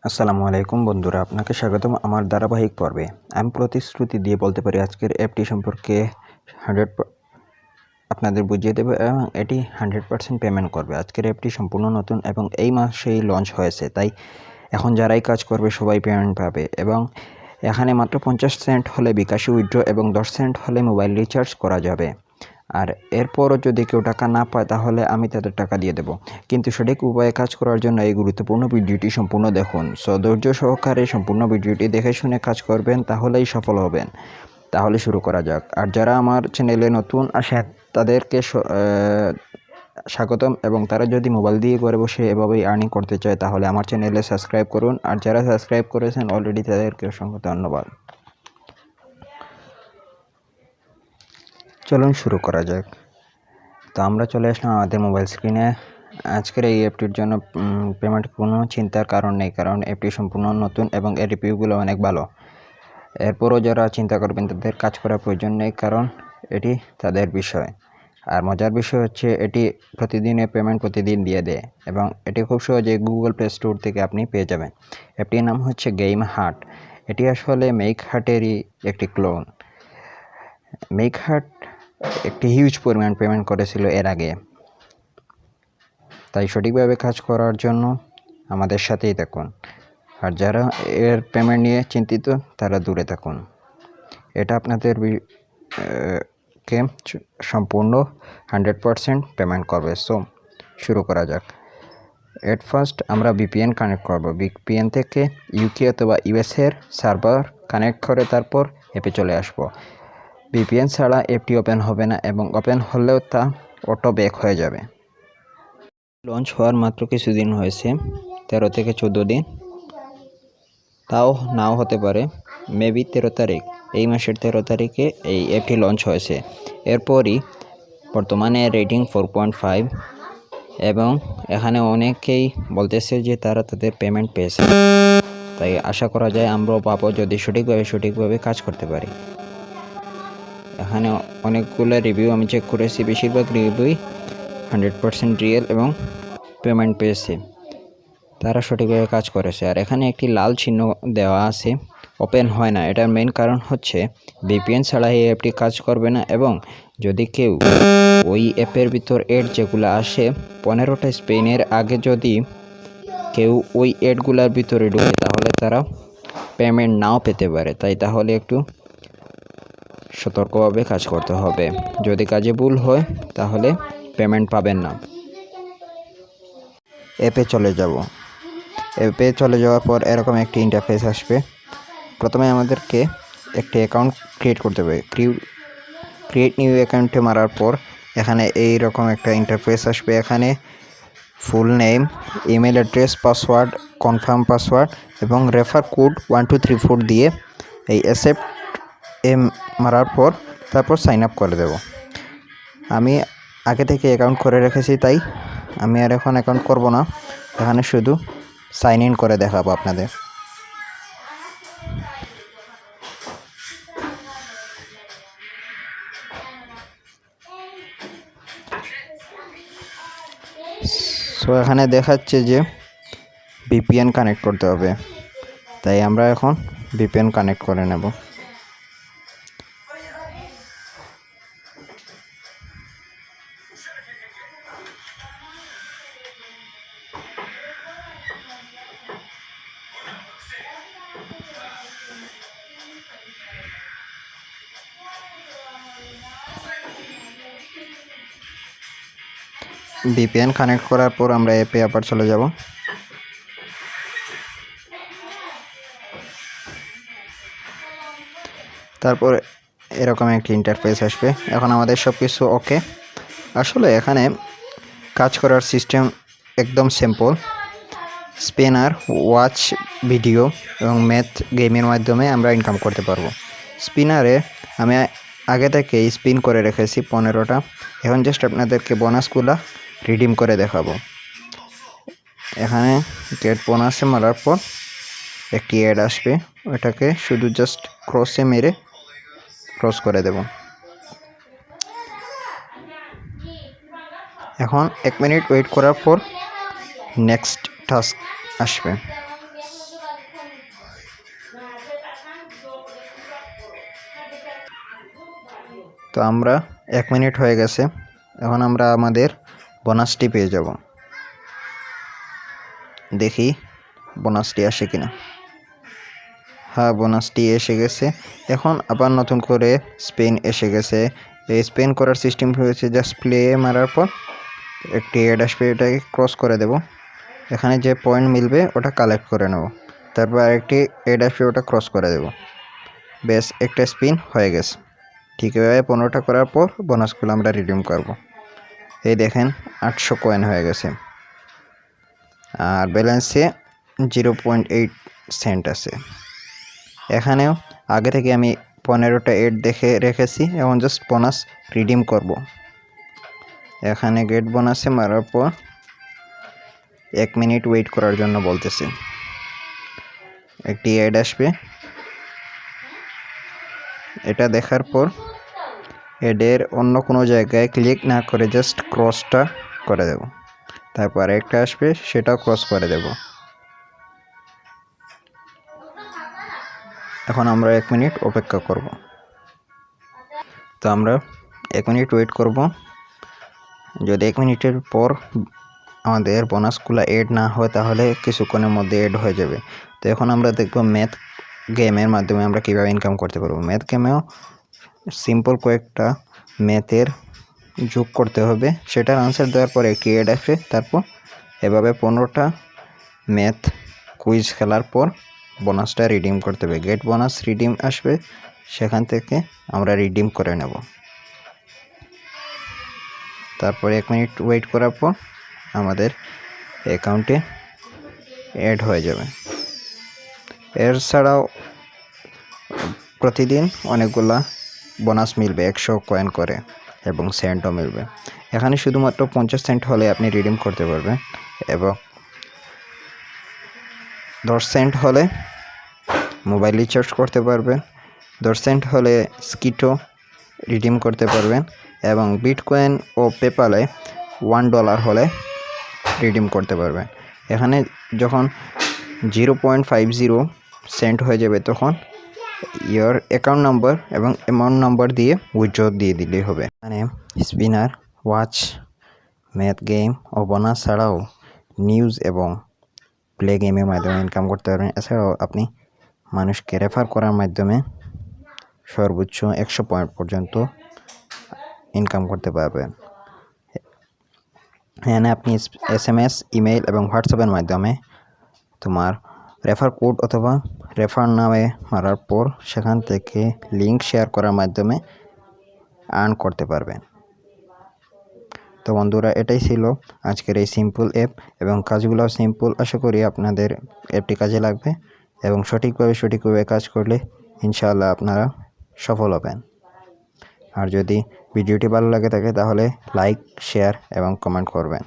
আসসালামু আলাইকুম বন্ধুরা, আপনাকে স্বাগতম আমার ধারাবাহিক পর্বে। আমি প্রতিশ্রুতি দিয়ে বলতে পারি আজকের অ্যাপটি সম্পর্কে 100 আপনাদের বুঝিয়ে দেবে এবং এটি 100% পেমেন্ট করবে। আজকের অ্যাপটি সম্পূর্ণ নতুন এবং এই মাসেই লঞ্চ হয়েছে, তাই এখন যারাই কাজ করবে সবাই পেমেন্ট পাবে। এবং এখানে মাত্র 50 সেন্ট হলে বিকাশে উইথড্র এবং 10 সেন্ট হলে মোবাইল রিচার্জ করা যাবে। আর এরপরও যদি কেউ টাকা না পায় তাহলে আমি তাদের টাকা দিয়ে দেব। কিন্তু সঠিক উপায়ে কাজ করার জন্য এই গুরুত্বপূর্ণ ভিডিওটি সম্পূর্ণ দেখুন। ধৈর্য সহকারে সম্পূর্ণ ভিডিওটি দেখে শুনে কাজ করবেন, তাহলেই সফল হবেন। তাহলে শুরু করা যাক। আর যারা আমার চ্যানেলে নতুন আসেন তাদেরকে স্বাগতম, এবং তারা যদি মোবাইল দিয়ে ঘরে বসে এভাবেই আর্নিং করতে চায় তাহলে আমার চ্যানেলে সাবস্ক্রাইব করুন। আর যারা সাবস্ক্রাইব করেছেন অলরেডি তাদেরকে অসংখ্য ধন্যবাদ। চলুন শুরু করা যাক। তো আমরা চলে আসলাম আমাদের মোবাইল স্ক্রিনে। আজকের এই অ্যাপটির জন্য পেমেন্ট কোনো চিন্তার কারণ নেই, কারণ অ্যাপটি সম্পূর্ণ নতুন এবং এর রিভিউগুলো অনেক ভালো। এরপরও যারা চিন্তা করবেন তাদের কাজ করার প্রয়োজন নেই, কারণ এটি তাদের বিষয়। আর মজার বিষয় হচ্ছে এটি প্রতিদিনের পেমেন্ট প্রতিদিন দিয়ে দেয়, এবং এটি খুব সহজে গুগল প্লে স্টোর থেকে আপনি পেয়ে যাবেন। অ্যাপটির নাম হচ্ছে গেম হাট। এটি আসলে মেক হাটেরই একটি ক্লোন। মেক হাট একটি হিউজ পরিমাণ পেমেন্ট করেছিল এর আগে, তাই সঠিকভাবে কাজ করার জন্য আমাদের সাথেই থাকুন। আর যারা এর পেমেন্ট নিয়ে চিন্তিত তারা দূরে থাকুন। এটা আপনাদের কে সম্পূর্ণ 100% পেমেন্ট করবে। সো শুরু করা যাক। এট ফার্স্ট আমরা ভিপিএন কানেক্ট করব। ভিপিএন থেকে ইউকে অথবা ইউএসের সার্ভার কানেক্ট করে তারপর অ্যাপে চলে আসব। ভিপিএন ছাড়া অ্যাপটি ওপেন হবে না, এবং ওপেন হলেও তা অটো ব্যাক হয়ে যাবে। লঞ্চ হওয়ার মাত্র কিছুদিন হয়েছে, 13 থেকে 14 দিন, তাও নাও হতে পারে। মেবি 13 তারিখ, এই মাসের 13 তারিখে এই অ্যাপটি লঞ্চ হয়েছে। এরপরই বর্তমানে রেটিং 4.5, এবং এখানে অনেকেই বলতেছে যে তারা তাদের পেমেন্ট পেয়েছে। তাই আশা করা যায় আমরাও পাবো যদি সঠিকভাবে কাজ করতে পারি। এখানে অনেকগুলো রিভিউ আমি চেক করেছি, বেশিরভাগ রিভিউই 100% রিয়েল এবং পেমেন্ট পেয়েছে, তারা সঠিকভাবে কাজ করেছে। আর এখানে একটি লাল চিহ্ন দেওয়া আছে, ওপেন হয় না। এটার মেইন কারণ হচ্ছে ভিপিএন ছাড়া এই অ্যাপটি কাজ করবে না, এবং যদি কেউ ওই অ্যাপের ভিতর এড যেগুলো আসে 15টা স্পেনের আগে যদি কেউ ওই এডগুলার ভিতরে ঢুকে তাহলে তারা পেমেন্ট নাও পেতে পারে। তাহলে একটু সতর্কভাবে কাজ করতে হবে। যদি কাজে ভুল হয় তাহলে পেমেন্ট পাবেন না। অ্যাপে চলে যাব। অ্যাপে চলে যাওয়ার পর এরকম একটি ইন্টারফেস আসবে। প্রথমে আমাদেরকে একটি অ্যাকাউন্ট ক্রিয়েট করতে হবে। ক্রিয়েট নিউ অ্যাকাউন্টে মারার পর এখানে এই রকম একটা ইন্টারফেস আসবে। এখানে full name, email address, password, confirm password এবং রেফার কোড 1234 দিয়ে এই অ্যাকসেপ্ট মারার পর তারপর সাইন আপ করে দেব। আমি আগে থেকে অ্যাকাউন্ট করে রেখেছি, তাই আমি আর এখন অ্যাকাউন্ট করব না। এখানে শুধু সাইন ইন করে দেখাবো আপনাদের। সো এখানে দেখাচ্ছে যে ভিপিএন কানেক্ট করতে হবে, তাই আমরা এখন ভিপিএন কানেক্ট করে নেব। ভিপিএন কানেক্ট করার পর আমরা অ্যাপে আবার চলে যাব। তারপর এরকম একটি ইন্টারফেস আসবে। এখন আমাদের সব কিছু ওকে। আসলে এখানে কাজ করার সিস্টেম একদম সিম্পল। স্পিনার, ওয়াচ ভিডিও এবং ম্যাথ গেমের মাধ্যমে আমরা ইনকাম করতে পারবো। স্পিনারে আমি আগে থেকে স্পিন করে রেখেছি 15টা। এখন জাস্ট আপনাদেরকে বোনাসগুলো রিডিম করে দেখাবো। এখানে গেট বোনাসে মারার পর একটি অ্যাড আসবে, ওটাকে শুধু জাস্ট ক্রসে মেরে ক্রস করে দেব। এখন 1 মিনিট ওয়েট করার পর নেক্সট টাস্ক আসবে। তো আমরা 1 মিনিট হয়ে গেছে, এখন আমরা আমাদের বোনাসটি পেয়ে যাব। দেখি বোনাসটি আসে কিনা। হ্যাঁ, বোনাসটি এসে গেছে। এখন আবার নতুন করে স্পিন এসে গেছে। এই স্পিন করার সিস্টেম হয়েছে জাস্ট প্লে মারার পর একটি অ্যাড আসবে, এটাকে ক্রস করে দেব। এখানে যে পয়েন্ট মিলবে ওটা কালেক্ট করে নেব, তারপর আরেকটি অ্যাড আসবে, ওটা ক্রস করে দেব। বেশ, একটা স্পিন হয়ে গেছে। ঠিক এভাবে 15টা করার পর বোনাসগুলো আমরা রিডিম করব। এই দেখেন 800 কয়েন হয়ে গেছে, আর ব্যালেন্সে 0.8 সেন্ট আছে। এখানেও আগে থেকে আমি 15টা এড দেখে রেখেছি, এখন জাস্ট বোনাস রিডিম করব। এখানে গেট বোনাসে মারার পর 1 মিনিট ওয়েট করার জন্য বলতেছে। একটি অ্যাড আসবে, এটা দেখার পর অ্যাডের অন্য কোনো জায়গায় ক্লিক না করে জাস্ট ক্রসটা করে দেব। তারপর একটা আসবে, সেটাও ক্রস করে দেব। এখন আমরা 1 মিনিট অপেক্ষা করব। তো আমরা 1 মিনিট ওয়েট করব। যদি 1 মিনিটের পর আমাদের বোনাসগুলো এড না হয় তাহলে কিছুক্ষণের মধ্যে এড হয়ে যাবে। তো এখন আমরা দেখব ম্যাথ গেমের মাধ্যমে আমরা কীভাবে ইনকাম করতে পারবো। ম্যাথ গেমেও সিম্পল কয়েকটা ম্যাথের যোগ করতে হবে, সেটার আনসার দেওয়ার পরে একটি এড আসবে। তারপর এভাবে 15টা ম্যাথ কুইজ খেলার পর বোনাসটা রিডিম করতে হবে। গেট বোনাস রিডিম আসবে, সেখান থেকে আমরা রিডিম করে নেব। তারপরে 1 মিনিট ওয়েট করার পর আমাদের অ্যাকাউন্টে অ্যাড হয়ে যাবে। এর ছাড়াও প্রতিদিন অনেকগুলা বোনাস মিলবে, 100 কয়েন করে, এবং সেন্টও মিলবে। এখানে শুধুমাত্র 50 সেন্ট হলে আপনি রিডিম করতে পারবেন, এবং 10 সেন্ট হলে মোবাইল রিচার্জ করতে পারবেন, 10 সেন্ট হলে স্কিটো রিডিম করতে পারবেন, এবং বিটকয়েন ও পেপালে $1 হলে রিডিম করতে পারবেন। এখানে যখন 0.50 সেন্ট হয়ে যাবে তখন ইয়ার অ্যাকাউন্ট নাম্বার এবং অ্যামাউন্ট নাম্বার দিয়ে উইথড্র দিয়ে দিলেই হবে। এখানে স্পিনার, ওয়াচ, ম্যাথ গেম ও বোনাস ছাড়াও নিউজ এবং প্লে গেমের মাধ্যমে ইনকাম করতে পারবেন। এছাড়াও আপনি মানুষকে রেফার করার মাধ্যমে সর্বোচ্চ 100 পয়েন্ট পর্যন্ত ইনকাম করতে পারবেন। এখানে আপনি SMS, ইমেইল এবং হোয়াটসঅ্যাপের মাধ্যমে তোমার রেফার কোড অথবা রেফার নামে মারার পর সেখান থেকে লিঙ্ক শেয়ার করার মাধ্যমে আর্ন করতে পারবেন। তো বন্ধুরা, এটাই ছিল আজকের এই সিম্পল অ্যাপ, এবং কাজগুলো সিম্পল। আশা করি আপনাদের অ্যাপটি কাজে লাগবে, এবং সঠিকভাবে কাজ করলে ইনশাআল্লাহ আপনারা সফল হবেন। আর যদি ভিডিওটি ভালো লাগে থাকে তাহলে লাইক, শেয়ার এবং কমেন্ট করবেন।